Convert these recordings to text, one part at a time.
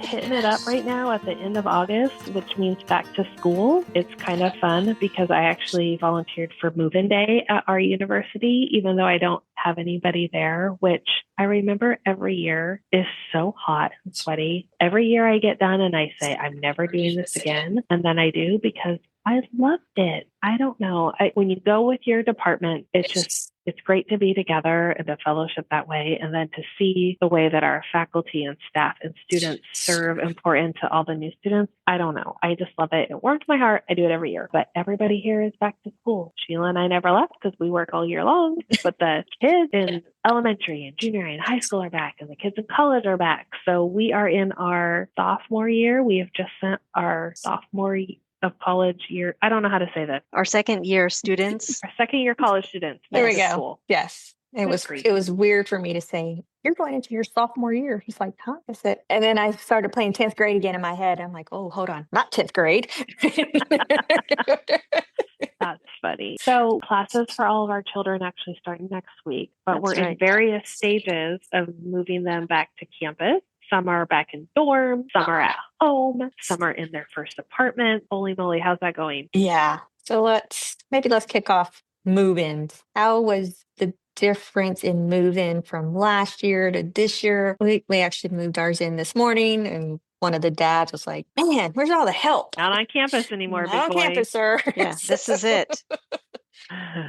hitting it up right now at the end of August, which means back to school. It's kind of fun because I actually volunteered for move-in day at our university, even though I don't have anybody there, which I remember every year is so hot and sweaty. Every year I get done and I say, I'm never doing this again. And then I do because I loved it. I don't know. When you go with your department, it's great to be together and to fellowship that way. And then to see the way that our faculty and staff and students serve and pour into all the new students. I don't know. I just love it. It warms my heart. I do it every year. But everybody here is back to school. Sheila and I never left because we work all year long. But the kids in elementary and junior and high school are back, and the kids in college are back. So we are in our sophomore year. We have just sent our sophomore of college year. I don't know how to say that. Our second year students. Our second year college students. There we go. School. Yes. It was weird for me to say, you're going into your sophomore year. He's like, huh? I said, and then I started playing 10th grade again in my head. I'm like, oh, hold on. Not 10th grade. That's funny. So classes for all of our children actually starting next week, but we're in various stages of moving them back to campus. Some are back in dorms, some are at home, some are in their first apartment. Holy moly, how's that going? Yeah. So let's kick off move-ins. How was the difference in move-in from last year to this year? We actually moved ours in this morning, and one of the dads was like, man, where's all the help? Not on campus anymore, Not on campus, sir. Yeah, this is it.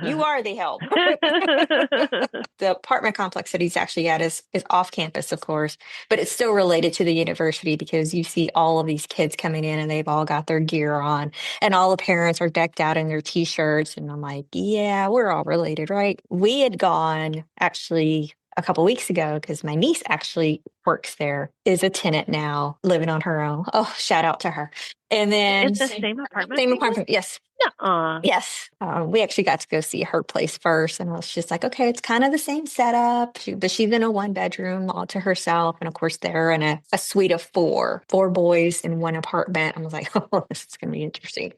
You are the help. The apartment complex that he's actually at is off campus, of course, but it's still related to the university because you see all of these kids coming in and they've all got their gear on and all the parents are decked out in their t-shirts. And I'm like, yeah, we're all related, right? We had gone actually a couple weeks ago because my niece actually works there, is a tenant now, living on her own. Oh, shout out to her. And then it's the same apartment. Same apartment, yes. Nuh-uh. Yes. We actually got to go see her place first. And I was just like, okay, it's kind of the same setup. But she's in a 1-bedroom all to herself. And of course, they're in a suite of four boys in one apartment. I was like, oh, this is going to be interesting.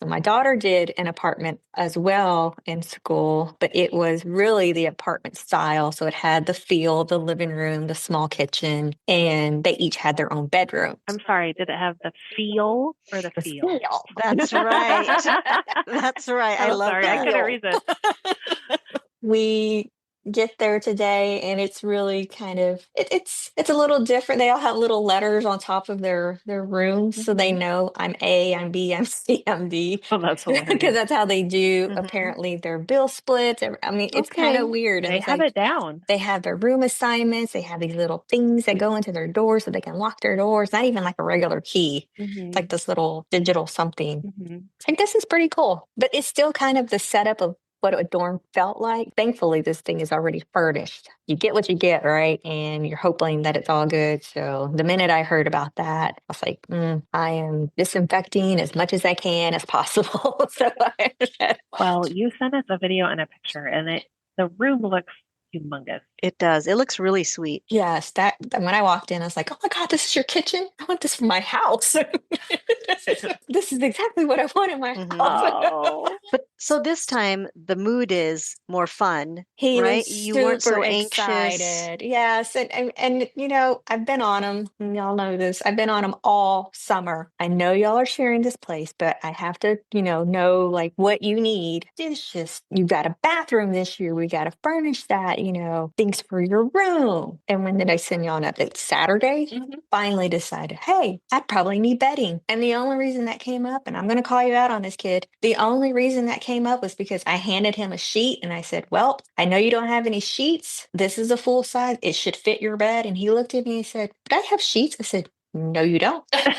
So my daughter did an apartment as well in school, but it was really the apartment style. So it had the feel, the living room, the small kitchen, and they each had their own bedroom. I'm sorry, did it have the feel or the feel? That's right. That's right. I love that. I couldn't read it. We get there today and it's really kind of it's a little different. They all have little letters on top of their rooms, so they know I'm A, I'm B, I'm C, I'm D. Oh, that's hilarious. Because that's how they do apparently their bill splits. I mean, it's kind of weird. They have it down. They have their room assignments. They have these little things that go into their doors so they can lock their doors. Not even like a regular key. It's like this little digital something. I think this is pretty cool, but it's still kind of the setup of what a dorm felt like. Thankfully, this thing is already furnished. You get what you get, right? And you're hoping that it's all good. So the minute I heard about that, I was like, I am disinfecting as much as I can as possible. Well, you sent us a video and a picture, and the room looks humongous. It does. It looks really sweet. Yes, that when I walked in, I was like, "Oh my God, this is your kitchen! I want this for my house. This is exactly what I want in my house." Oh. But so this time the mood is more fun, he right? was You weren't so excited. anxious. Yes, and you know, I've been on him. Y'all know this. I've been on him all summer. I know y'all are sharing this place, but I have to, know like what you need. It's just you got a bathroom this year. We got to furnish that. Things for your room. And when did I send you on update? Saturday? Finally decided, hey, I probably need bedding. And the only reason that came up, and I'm going to call you out on this, kid, the only reason that came up was because I handed him a sheet and I said, well, I know you don't have any sheets. This is a full size. It should fit your bed. And he looked at me and said, but I have sheets. I said, no, you don't. I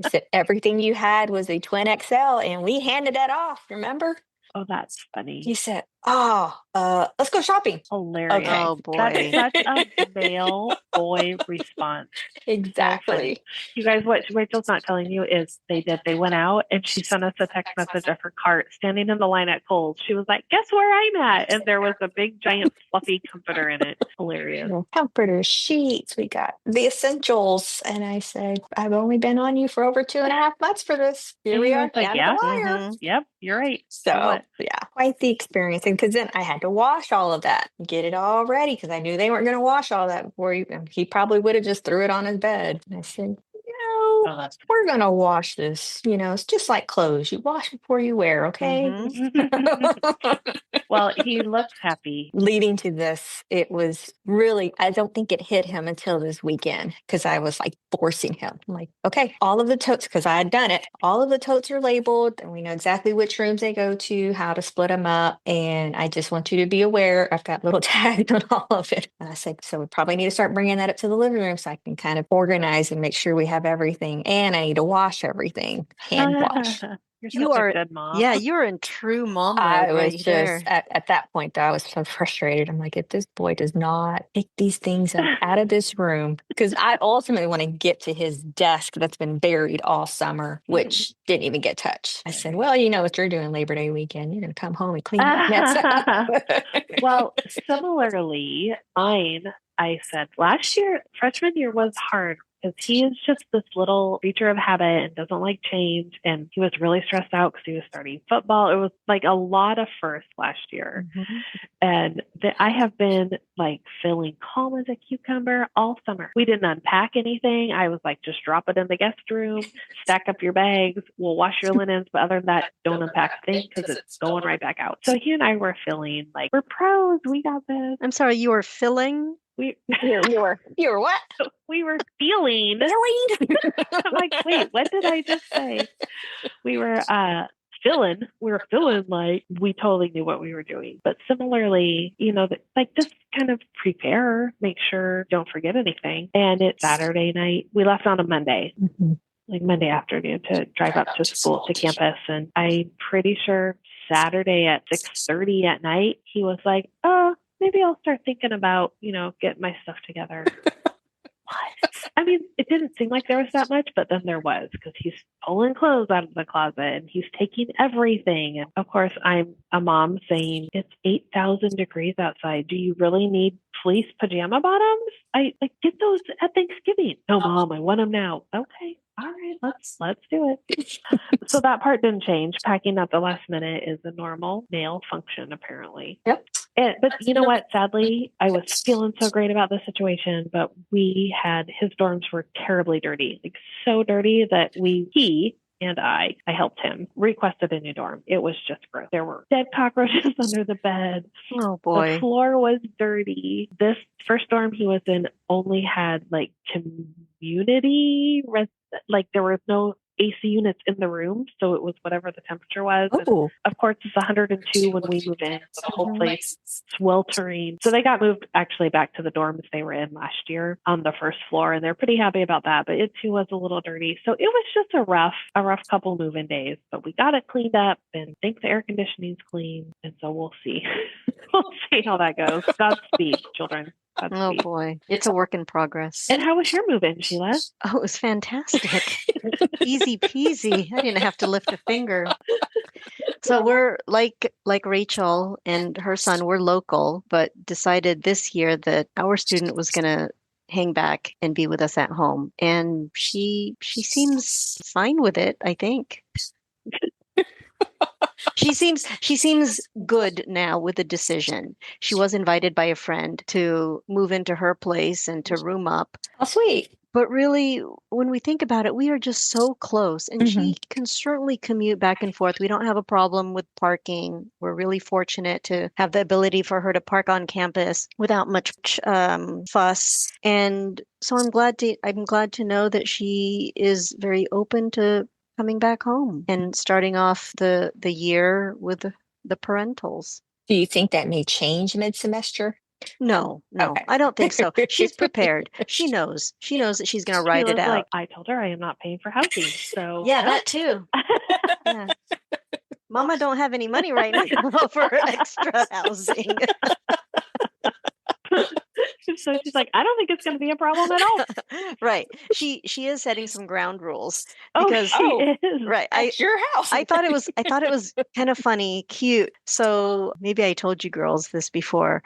said, everything you had was a twin XL and we handed that off, remember? Oh, that's funny. He said, let's go shopping. Hilarious. Okay. Oh boy. That's such a male boy response. Exactly. You guys, what Rachel's not telling you is they went out and she sent us a text message of her cart standing in the line at Kohl's. She was like, guess where I'm at? And there was a big giant fluffy comforter in it. Hilarious. Comforters, sheets, we got the essentials. And I said, I've only been on you for over 2.5 months for this. Here we are. Like, yeah. Yep, you're right. So yeah, quite the experience. because then I had to wash all of that, get it all ready because I knew they weren't going to wash all that before he probably would have just threw it on his bed. And I said, Oh, that's we're going to wash this. It's just like clothes. You wash before you wear, okay? Well, he looks happy. Leading to this, it was really, I don't think it hit him until this weekend because I was like forcing him. I'm like, okay, all of the totes, because I had done it, all of the totes are labeled and we know exactly which rooms they go to, how to split them up. And I just want you to be aware, I've got little tags on all of it. And I said, so we probably need to start bringing that up to the living room so I can kind of organize and make sure we have everything. And I need to wash everything, hand wash. You're You such are, a good mom. yeah, you're in true mom I mode was right there. just at that point, though, I was so frustrated. I'm like, if this boy does not pick these things up out of this room, because I ultimately want to get to his desk that's been buried all summer, which didn't even get touched. I said, well, you know what you're doing Labor Day weekend. You're going to come home and clean that mess up. Well, similarly, mine, I said last year, freshman year was hard because he is just this little creature of habit and doesn't like change. And he was really stressed out because he was starting football. It was like a lot of firsts last year. And I have been like feeling calm as a cucumber all summer. We didn't unpack anything. I was like, just drop it in the guest room, stack up your bags, we'll wash your linens. But other than that, don't unpack a thing because it's going right back out. So he and I were feeling like we're pros. We got this. I'm sorry, you are filling? You were what? We were feeling. I'm like, wait, what did I just say? We were feeling like we totally knew what we were doing. But similarly, like just kind of prepare, make sure, don't forget anything. And it's Saturday night. We left on a Monday. Like Monday afternoon to drive up to school to campus. And I'm pretty sure Saturday at 6:30 at night, he was like, oh, maybe I'll start thinking about, getting my stuff together. What? I mean, it didn't seem like there was that much, but then there was because he's pulling clothes out of the closet and he's taking everything. And of course, I'm a mom saying it's 8,000 degrees outside. Do you really need fleece pajama bottoms? I like get those at Thanksgiving. No, Mom, I want them now. Okay. All right, let's do it. So that part didn't change. Packing at the last minute is a normal male function, apparently. Yep. But you know what? Sadly, I was feeling so great about the situation, but his dorms were terribly dirty, like so dirty that he and I helped him, requested a new dorm. It was just gross. There were dead cockroaches under the bed. Oh boy. The floor was dirty. This first dorm he was in only had like community like there were no AC units in the room, so it was whatever the temperature was. Oh. Of course, it's 102 when we move in, so the whole place sweltering. So they got moved actually back to the dorms they were in last year on the first floor, and they're pretty happy about that. But it too was a little dirty, so it was just a rough couple move-in days. But we got it cleaned up, and I think the air conditioning's clean, and so we'll see. We'll see how that goes. Godspeed, children. Oh boy, it's a work in progress. And how was your move-in, Sheila? Oh, it was fantastic. Easy peasy. I didn't have to lift a finger. So we're like Rachel and her son, we're local, but decided this year that our student was going to hang back and be with us at home. And she seems fine with it, I think. She seems good now with the decision. She was invited by a friend to move into her place and to room up. Oh, sweet. But really, when we think about it, we are just so close. And she can certainly commute back and forth. We don't have a problem with parking. We're really fortunate to have the ability for her to park on campus without much fuss. And so I'm glad to know that she is very open to coming back home and starting off the year with the parentals. Do you think that may change mid-semester? No, Okay. I don't think so. She's prepared. She knows that she's going to ride it out. Like, I told her I am not paying for housing. So yeah, that too. Yeah. Mama don't have any money right now for extra housing. So she's like, I don't think it's going to be a problem at all. Right. She is setting some ground rules because she is. Right. At your house. I thought it was kind of funny, cute. So maybe I told you girls this before.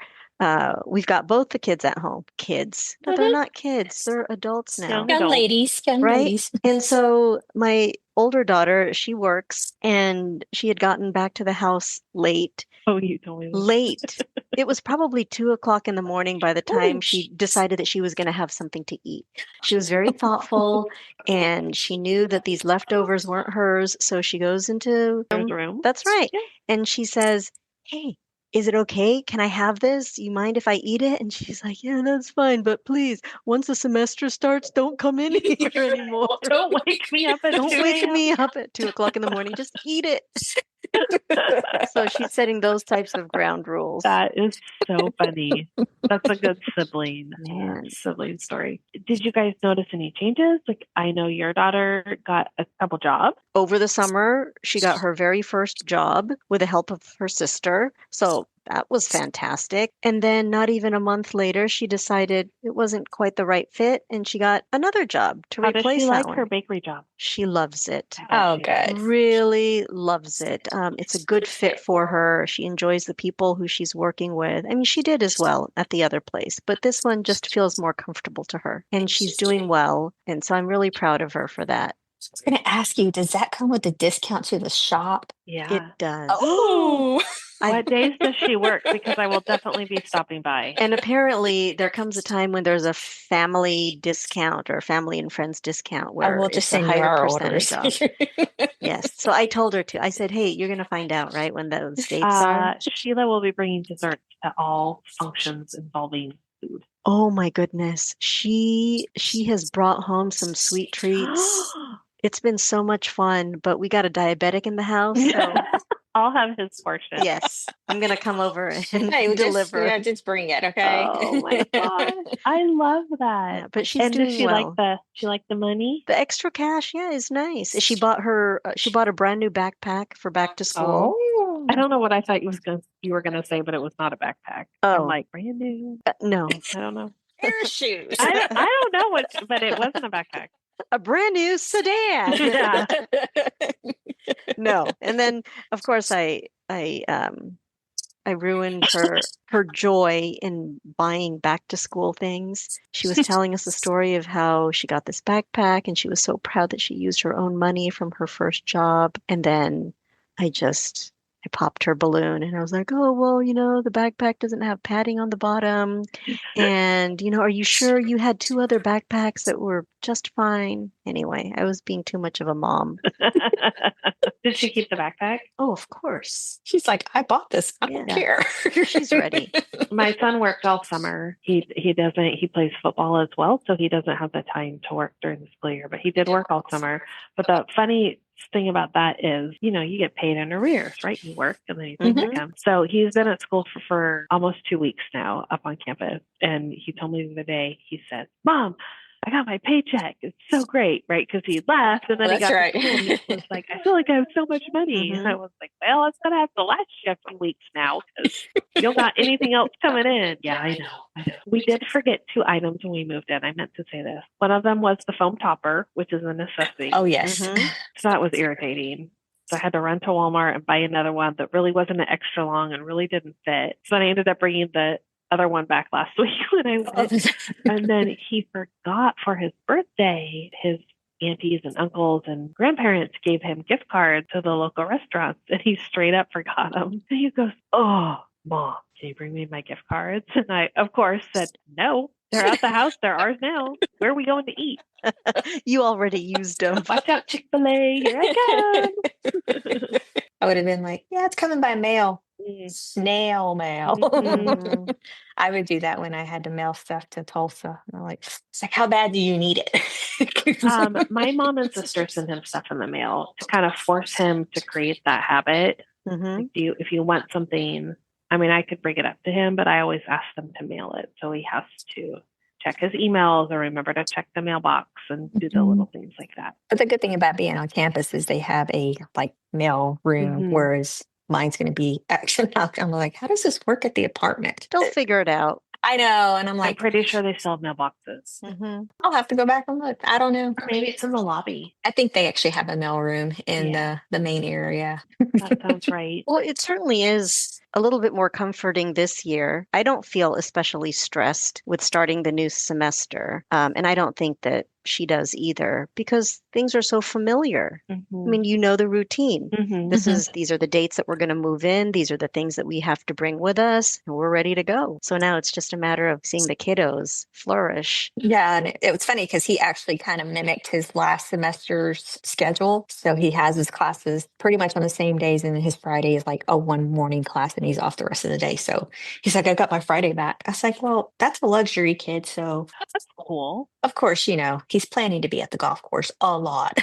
we've got both the kids at home. Kids. No, they're not kids. They're adults now. Young Young adult. ladies, young Right? ladies. And so my older daughter, she works and she had gotten back to the house late. Oh, you told me this. Late. It was probably 2 o'clock in the morning by the time she decided that she was going to have something to eat. She was very thoughtful and she knew that these leftovers weren't hers. So she goes into There's room. That's right. Yeah. And she says, "Hey, is it okay? Can I have this? You mind if I eat it?" And she's like, "Yeah, that's fine. But please, once the semester starts, don't come in here anymore. Don't wake me up at Don't 2 wake a.m. me up at 2 o'clock in the morning. Just eat it." So she's setting those types of ground rules. That is so funny. That's a good sibling Man. sibling story. Did you guys notice any changes? Like, I know your daughter got a couple jobs. Over the summer, she got her very first job with the help of her sister. So that was fantastic. And then not even a month later, she decided it wasn't quite the right fit and she got another job to How does replace she that like one. her bakery job? She loves it. Oh, She does. good. Really loves it. It's a good fit for her. She enjoys the people who she's working with. I mean, she did as well at the other place, but this one just feels more comfortable to her. And she's doing well. And so I'm really proud of her for that. I was going to ask you, does that come with a discount to the shop? Yeah. It does. Oh, What days does she work? Because I will definitely be stopping by. And apparently, there comes a time when there's a family discount or family and friends discount I where will just it's a send you higher our percentage orders. off. Yes. So I told her to. I said, "Hey, you're going to find out, right, when those dates are." Sheila will be bringing desserts to all functions involving food. Oh my goodness. She has brought home some sweet treats. It's been so much fun, but we got a diabetic in the house, so I'll have his portion. yes, I'm going to come over and Hey, deliver. just bring it, okay? Oh my god, I love that. Yeah, but she's And does doing she well. like the money? The extra cash, yeah, is nice. She bought a brand new backpack for back to school. Oh, I don't know what I thought you were gonna say, but it was not a backpack. I'm Oh, like brand new. no, I don't know. pair of shoes. I don't know what, but it wasn't a backpack. a brand new sedan. Yeah. No, and then of course I ruined her joy in buying back to school things. She was telling us the story of how she got this backpack and she was so proud that she used her own money from her first job. And then I popped her balloon and I was like, "Oh, well, the backpack doesn't have padding on the bottom. And, are you sure you had 2 other backpacks that were just fine?" Anyway, I was being too much of a mom. Did she keep the backpack? Oh, of course. She's like, I bought this. I don't Yeah. care. She's ready. My son works all summer. He plays football as well, so he doesn't have the time to work during the school year, but he did work all summer. But the funny thing about that is, you get paid in arrears, right? You work and then you take income. So he's been at school for almost 2 weeks now up on campus. And he told me the other day, he said, "Mom, I got my paycheck. It's so great," right? Because he left and then That's he got right. to school and he was like, "I feel like I have so much money." And I was like, "Well, it's going to have to last you a few weeks now because you don't got anything else coming in." Yeah, I know. We did forget 2 items when we moved in. I meant to say this. One of them was the foam topper, which is a necessity. Oh, yes. Mhm. So that was irritating. So I had to run to Walmart and buy another one that really wasn't extra long and really didn't fit. So then I ended up bringing the other one back last week when I went. And then he forgot for his birthday, his aunties and uncles and grandparents gave him gift cards to the local restaurants, and he straight up forgot them. And he goes, "Oh, Mom, can you bring me my gift cards?" And I, of course, said, "No, they're at the house. They're ours now. Where are we going to eat?" You already used them. Watch out, Chick-fil-A. Here I come. I would have been like, yeah, it's coming by mail. Snail mail. Mhm. I would do that when I had to mail stuff to Tulsa. And I'm like, it's like, how bad do you need it? My mom and sister send him stuff in the mail to kind of force him to create that habit. Mhm. Like, if you want something, I mean, I could bring it up to him, but I always ask them to mail it. So he has to check his emails or remember to check the mailbox and do the little things like that. But the good thing about being on campus is they have a mail room, whereas mine's going to be actually. I'm like, how does this work at the apartment? They'll figure it out. I know, and I'm I'm like, pretty sure they still have mailboxes. Mhm. I'll have to go back and look. I don't know. Or maybe it's in the lobby. I think they actually have a mail room in Yeah. the main area. That sounds right. Well, it certainly is a little bit more comforting this year. I don't feel especially stressed with starting the new semester. And I don't think that she does either because things are so familiar. I mean, you know the routine. These are the dates that we're going to move in. These are the things that we have to bring with us, and we're ready to go. So now it's just a matter of seeing the kiddos flourish. Yeah, and it was funny because he actually kind of mimicked his last semester's schedule. So he has his classes pretty much on the same days, and then his Friday is like a one morning class, and he's off the rest of the day. So he's like, I got my Friday back. I was like, well, that's a luxury, kid. So That's cool. of course, he's planning to be at the golf course a lot.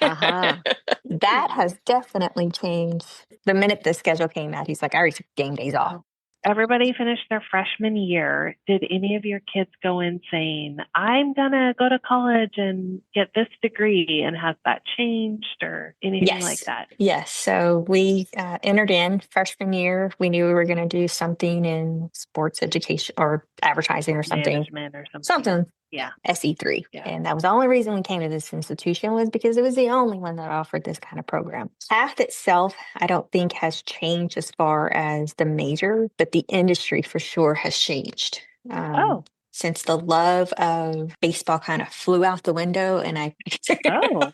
Uh-huh. That has definitely changed. The minute the schedule came out, he's like, I already took game days off. Everybody finished their freshman year. Did any of your kids go in saying, I'm going to go to college and get this degree? And has that changed or anything like that? Yes. So we entered in freshman year. We knew we were going to do something in sports education or advertising or something. Management or something. Something. Yeah. SE3. Yeah. And that was the only reason we came to this institution was because it was the only one that offered this kind of program. Path itself, I don't think has changed as far as the major, but the industry for sure has changed. Since the love of baseball kind of flew out the window and I'm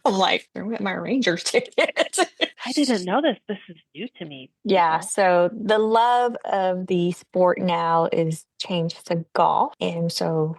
like, where went my Rangers ticket? I didn't know this. This is new to me. Yeah. So the love of the sport now is changed to golf. And so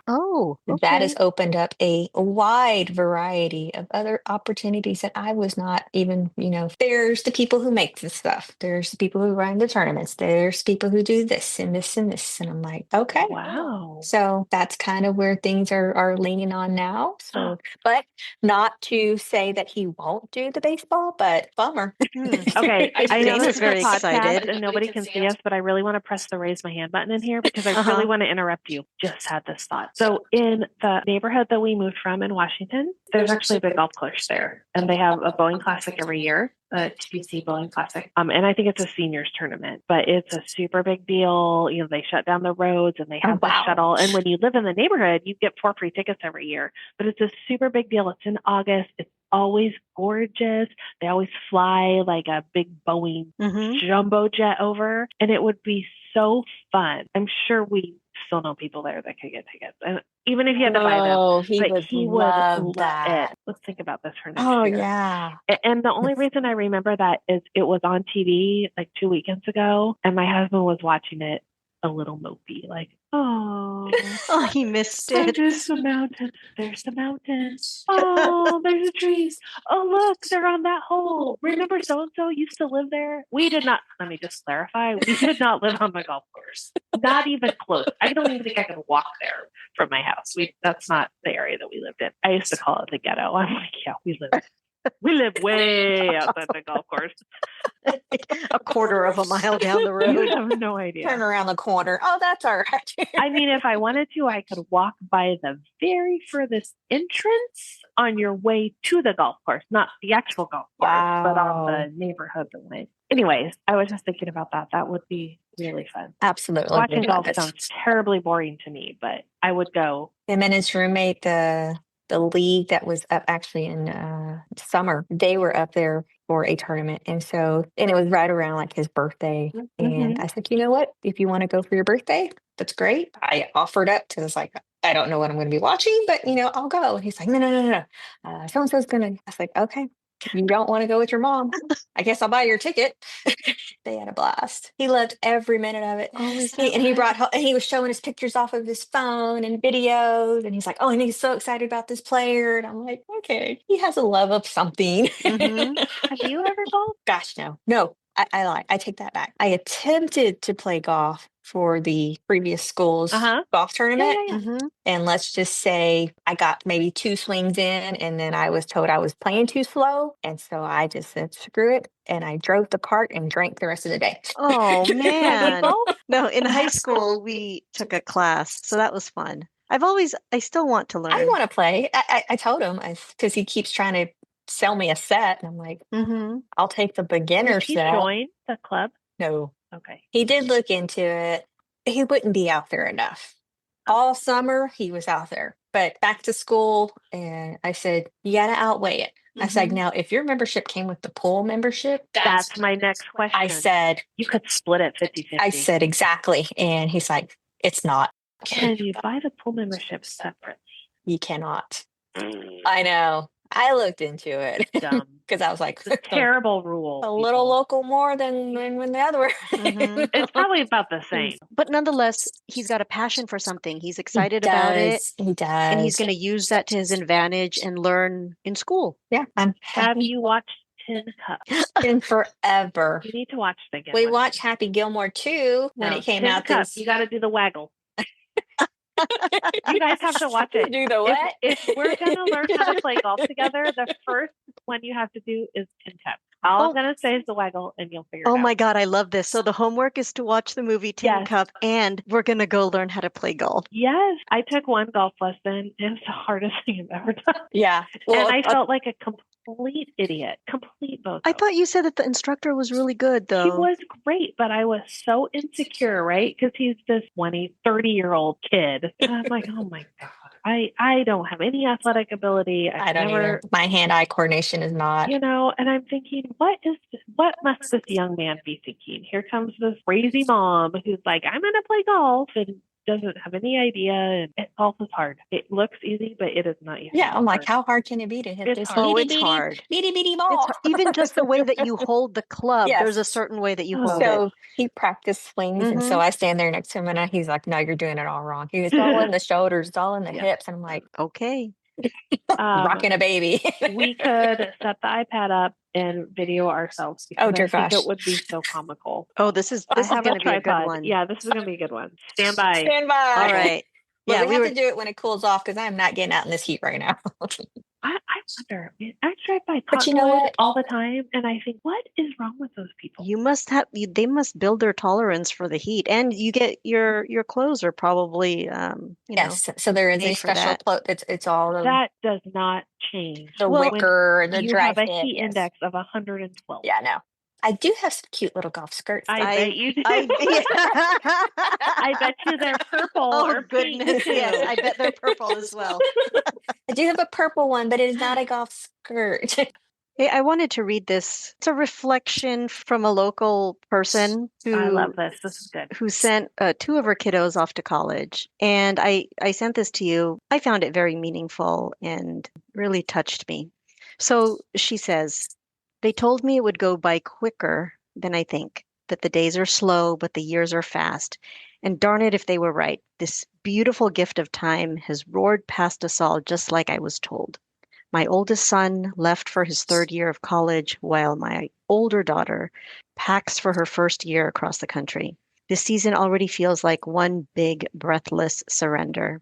that has opened up a wide variety of other opportunities that I was not even, there's the people who make this stuff. There's the people who run the tournaments. There's people who do this and this and this. And I'm like, okay. Wow. So that's kind of where things are leaning on now. So, but not to say that he won't do the baseball, but bummer. Okay. I know this is very a podcast excited. and nobody can see us, but I really want to press the raise my hand button in here because I really want to interrupt you. Just had this thought. So in the neighborhood that we moved from in Washington, there's actually a big golf course there. And they have a bowling classic every year, the TBC Bowling Classic. And I think it's a seniors tournament, but it's a super big deal. They shut down the roads and they have the shuttle. And when you live in the neighborhood, you get 4 free tickets every year. But it's a super big deal. It's in August. It's always gorgeous. They always fly like a big Boeing jumbo jet over. And it would be so fun. I'm sure we still know people there that could get tickets. And even if you had to buy them, he would love it. Let's think about this for next year. Oh, yeah. And the only reason I remember that is it was on TV like 2 weekends ago, and my husband was watching it a little mopey, like, oh, he missed it. There's the mountains. There's the mountains. Oh, there's the trees. Oh, look, they're on that hole. Remember so-and-so used to live there? We did not, let me just clarify, we did not live on the golf course. Not even close. I don't even think I could walk there from my house. That's not the area that we lived in. I used to call it the ghetto. I'm like, yeah, we live way outside the golf course. A quarter of a mile down the road. You have no idea. Turn around the corner. Oh, that's all right. I mean, if I wanted to, I could walk by the very furthest entrance on your way to the golf course, not the actual golf course, but on the neighborhood way. Anyways, I was just thinking about that. That would be really fun. Absolutely. Watching golf sounds terribly boring to me, but I would go. Him and his roommate, the league that was up actually in summer, they were up there for a tournament. And it was right around like his birthday. And I said, you know what? If you want to go for your birthday, that's great. I offered up to, like, I don't know what I'm going to be watching, but I'll go. And he's like, no. So-and-so's going to, I was like, okay. You don't want to go with your mom? I guess I'll buy your ticket. They had a blast. He loved every minute of it. He was showing us pictures off of his phone and videos, and he's like, "Oh, and he's so excited about this player." And I'm like, "Okay, he has a love of something." Have you ever golfed? Gosh, no. I lie. I take that back. I attempted to play golf for the previous school's golf tournament. And let's just say I got maybe 2 swings in, and then I was told I was playing too slow. And so I just said, screw it. And I drove the cart and drank the rest of the day. Oh, man. No, in high school, we took a class. So that was fun. I still want to learn. I want to play. I told him because he keeps trying to sell me a set. And I'm like, I'll take the beginner set. Did he join the club? No. Okay. He did look into it. He wouldn't be out there enough. All summer, he was out there. But back to school, and I said, you got to outweigh it. I said, Mhm. now, if your membership came with the pool membership, That's my next question. I said, You could split it 50-50. I said exactly. And he's like, it's not. Can you buy the pool membership separately? You cannot. I know. I looked into it Dumb. because I was like, It's a terrible rule. a little people. local more than when the other. Mhm. It's probably about the same. But nonetheless, he's got a passion for something. He's He excited about it, does. He does. and he's going to use that to his advantage and learn in school. Yeah, I'm Have you watched Tin Cup? been forever. You need to watch it again. We with watched me. Happy Gilmore 2 when No, it came Tin out Cup. this. You got to do the waggle. You guys have to watch it. Do the what? If we're gonna learn how to play golf together, the first one you have to do is Tin Cup. All I'm gonna say is the waggle, and you'll figure it Oh out. my God, I love this. So the homework is to watch the movie Tin Yes. Cup, and we're going to go learn how to play golf. Yes, I took one golf lesson. It was the hardest thing I've ever done. Yeah. Well, And I felt like a complete idiot, complete bozo. I thought you said that the instructor was really good, He though. was great, but I was so insecure, right? Because he's this 30-year-old kid. And I'm like, oh my God, I don't have any athletic ability. I don't either. My hand-eye coordination is not. And I'm thinking, what must this young man be thinking? Here comes this crazy mom who's like, I'm going to play golf and doesn't have any idea. And golf is hard. It looks easy, but it is not easy. Yeah, I'm like, how hard can it be to hit It's this hard. Oh, itty it's hard. bitty ball? Even just the way that you hold the club, Yes. there's a certain way that you hold it. So he practiced swings, and so I stand there next to him, and he's like, "No, you're doing it all wrong. It's all in the shoulders, it's all in the Yeah. hips." And I'm like, Okay. rocking a baby. We could set the iPad up and video ourselves because dear I think gosh. it would be so comical. Oh, this is I have going a to be a good tripod. one. Yeah, this is going to be a good one. Stand by. Stand by. All right. But Yeah, we have to do it when it cools off because I'm not getting out in this heat right now. I wonder. I drive by But you know Cottonwood what? all the time, and I think, what is wrong with those people? they must build their tolerance for the heat, and you get your clothes are probably Yes. So there is a made for special that. cloak. It's all That does not change. the Well, wicker, the You dry have a fit. heat Yes. index of 112. Yeah, no. I do have some cute little golf skirts. I bet you do. I I bet you they're purple Oh or pink goodness, too. yes, I bet they're purple as well. I do have a purple one, but it is not a golf skirt. Hey, I wanted to read this. It's a reflection from a local person I love this. This is good. who sent two of her kiddos off to college. And I sent this to you. I found it very meaningful and really touched me. So she says, they told me it would go by quicker than I think, that the days are slow, but the years are fast. And darn it if they were right. This beautiful gift of time has roared past us all just like I was told. My oldest son left for his third year of college, while my older daughter packs for her first year across the country. This season already feels like one big, breathless surrender.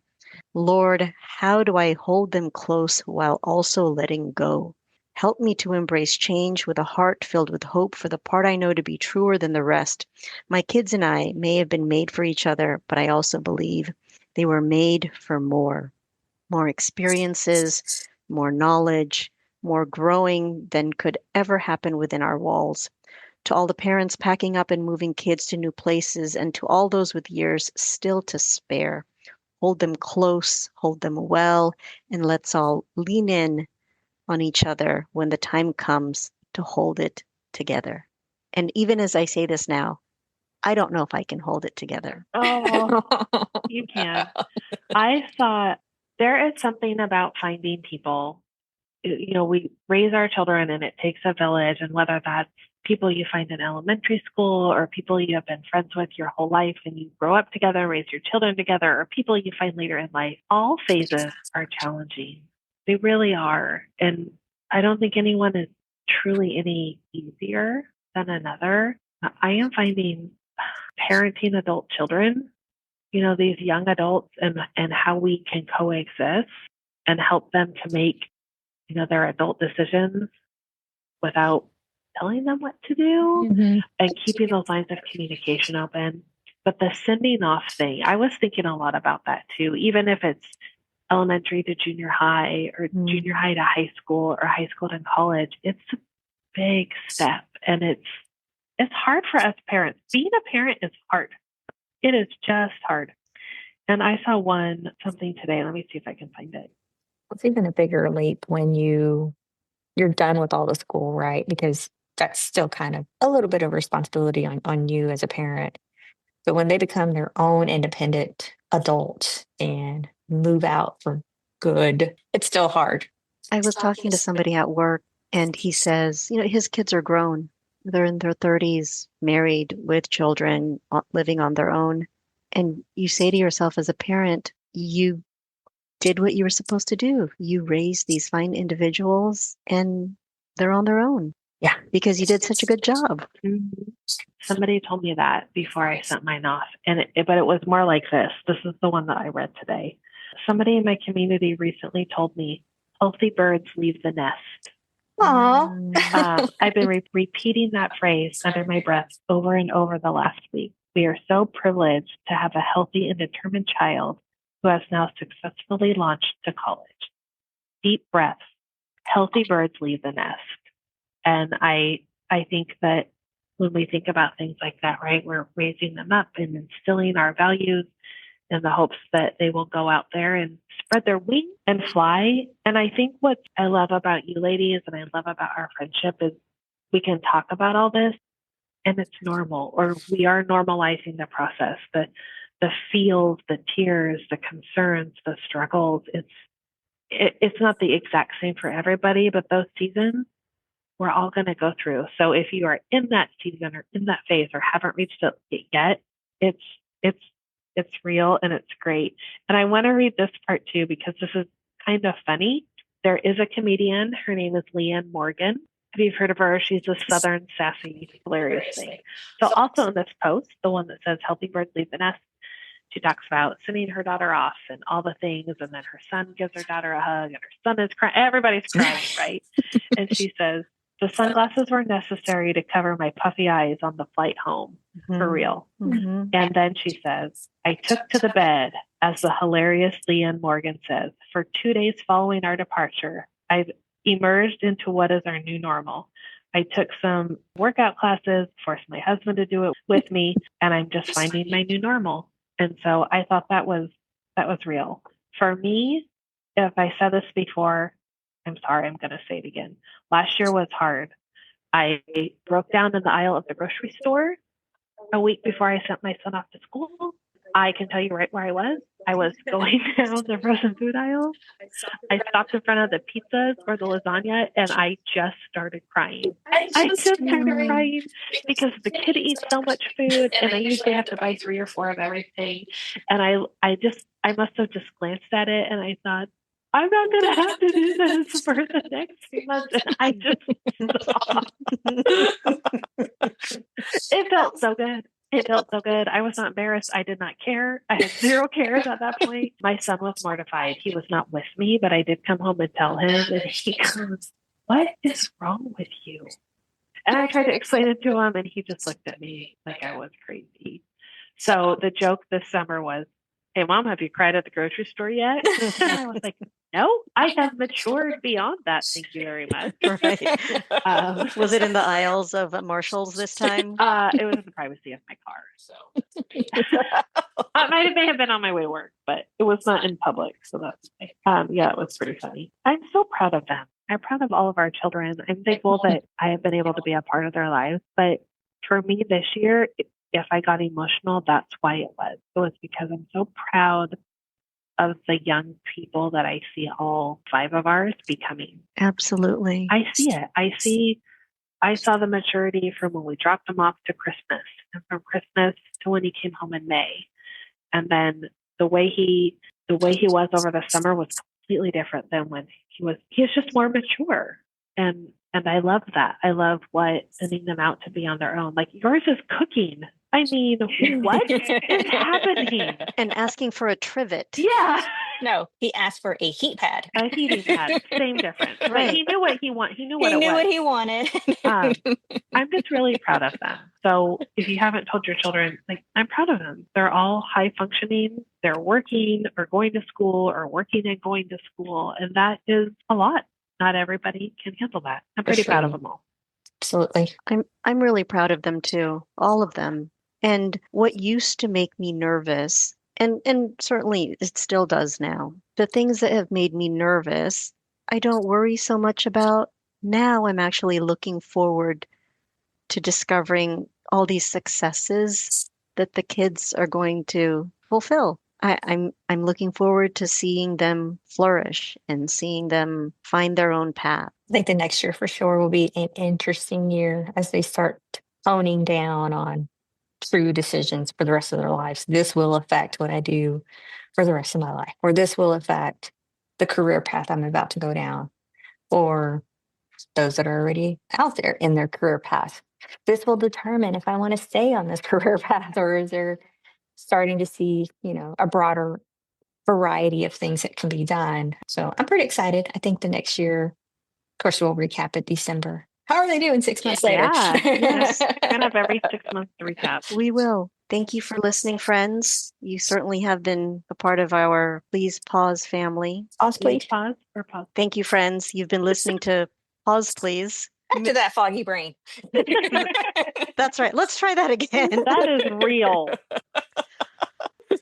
Lord, how do I hold them close while also letting go? Help me to embrace change with a heart filled with hope for the part I know to be truer than the rest. My kids and I may have been made for each other, but I also believe they were made for more. More experiences, more knowledge, more growing than could ever happen within our walls. To all the parents packing up and moving kids to new places, and to all those with years still to spare, hold them close, hold them well, and let's all lean in on each other when the time comes to hold it together. And even as I say this now, I don't know if I can hold it together. Oh, you can. I thought there is something about finding people. We raise our children and it takes a village, and whether that's people you find in elementary school or people you have been friends with your whole life and you grow up together and raise your children together, or people you find later in life, all phases are challenging. They really are. And I don't think anyone is truly any easier than another. I am finding parenting adult children, these young adults, and how we can coexist and help them to make, their adult decisions without telling them what to do and keeping those lines of communication open. But the sending off thing, I was thinking a lot about that too, even if it's elementary to junior high or junior high to high school or high school to college. It's a big step, and it's hard for us parents. Being a parent is hard. It is just hard. And I saw something today. Let me see if I can find it. It's even a bigger leap when you you're done with all the school, right? Because that's still kind of a little bit of responsibility on you as a parent. But when they become their own independent adult and move out for good, it's still hard. I was talking to somebody at work, and he says, his kids are grown. They're in their 30s, married with children, living on their own. And you say to yourself as a parent, you did what you were supposed to do. You raised these fine individuals, and they're on their own. Yeah. Because you did such a good job. Mm-hmm. Somebody told me that before I sent mine off, but it was more like this. This is the one that I read today. Somebody in my community recently told me, healthy birds leave the nest. Aww. I've been repeating that phrase under my breath over and over the last week. We are so privileged to have a healthy and determined child who has now successfully launched to college. Deep breaths. Healthy birds leave the nest. And I think that when we think about things like that, right, we're raising them up and instilling our values in the hopes that they will go out there and spread their wings and fly. And I think what I love about you ladies and I love about our friendship is we can talk about all this and it's normal, or we are normalizing the process, the feels, the tears, the concerns, the struggles. It's not the exact same for everybody, but those seasons we're all going to go through. So if you are in that season or in that phase or haven't reached it yet, it's real and it's great. And I want to read this part too, because this is kind of funny. There is a comedian. Her name is Leanne Morgan. Have you heard of her? She's a Southern sassy, hilarious thing. So also in this post, the one that says healthy birds leave the nest, she talks about sending her daughter off and all the things. And then her son gives her daughter a hug and her son is crying. Everybody's crying, right? And she says, the sunglasses were necessary to cover my puffy eyes on the flight home, for real. Mm-hmm. And then she says, I took to the bed, as the hilarious Leanne Morgan says. For 2 days following our departure, I've emerged into what is our new normal. I took some workout classes, forced my husband to do it with me, and I'm just finding my new normal. And so I thought that was real. For me, if I said this before, I'm sorry, I'm going to say it again. Last year was hard. I broke down in the aisle of the grocery store a week before I sent my son off to school. I can tell you right where I was. I was going down the frozen food aisle. I stopped in front of the pizzas or the lasagna, and I just started crying. I just started crying because the kid eats so much food, and I usually have to buy 3 or 4 of everything. And I must have just glanced at it, and I thought, I'm not going to have to do this for the next few months. And I just it felt so good. It felt so good. I was not embarrassed. I did not care. I had 0 cares at that point. My son was mortified. He was not with me, but I did come home and tell him, and he goes, what is wrong with you? And I tried to explain it to him, and he just looked at me like I was crazy. So the joke this summer was, hey, Mom, have you cried at the grocery store yet? And I was like, no, I have matured beyond that. Thank you very much. Right. Was it in the aisles of Marshall's this time? It was in the privacy of my car. So it may have been on my way to work, but it was not in public. So that's yeah, it was pretty funny. I'm so proud of them. I'm proud of all of our children. I'm thankful that I have been able to be a part of their lives. But for me this year, if I got emotional, that's why it was. It was because I'm so proud of the young people that I see all 5 of ours becoming. Absolutely. I see it. I saw the maturity from when we dropped him off to Christmas, and from Christmas to when he came home in May. And then the way he was over the summer was completely different than when he's just more mature. And I love that. I love sending them out to be on their own. Like yours is cooking. I mean, what is happening? And asking for a trivet. Yeah. No, he asked for a heat pad. A heating pad. Same difference. Right. But he knew what he wanted. He knew what it was. He knew what he wanted. I'm just really proud of them. So if you haven't told your children, like, I'm proud of them. They're all high functioning. They're working or going to school or working and going to school. And that is a lot. Not everybody can handle that. I'm pretty proud of them all. Absolutely. I'm really proud of them too. All of them. And what used to make me nervous, and certainly it still does now, the things that have made me nervous, I don't worry so much about now I'm actually looking forward to discovering all these successes that the kids are going to fulfill. I'm looking forward to seeing them flourish and seeing them find their own path. I think the next year for sure will be an interesting year as they start honing down on true decisions for the rest of their lives. This will affect what I do for the rest of my life, or this will affect the career path I'm about to go down, or those that are already out there in their career path. This will determine if I want to stay on this career path, or is there starting to see, a broader variety of things that can be done. So I'm pretty excited. I think the next year, of course, we'll recap it December. How are they doing 6 months later? Yeah, yes. Kind of every 6 months recap. We will. Thank you for listening, friends. You certainly have been a part of our Please Pause family. Pause, please. Pause or pause? Thank you, friends. You've been listening to Pause, Please. Back to that foggy brain. That's right. Let's try that again. That is real.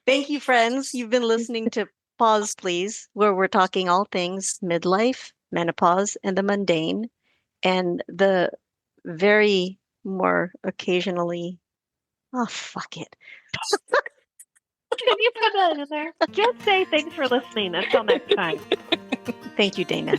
Thank you, friends. You've been listening to Pause, Please, where we're talking all things midlife, menopause, and the mundane, and the very more occasionally, oh, fuck it. Can you put that in there? Just say thanks for listening. Until next time. Thank you, Dana.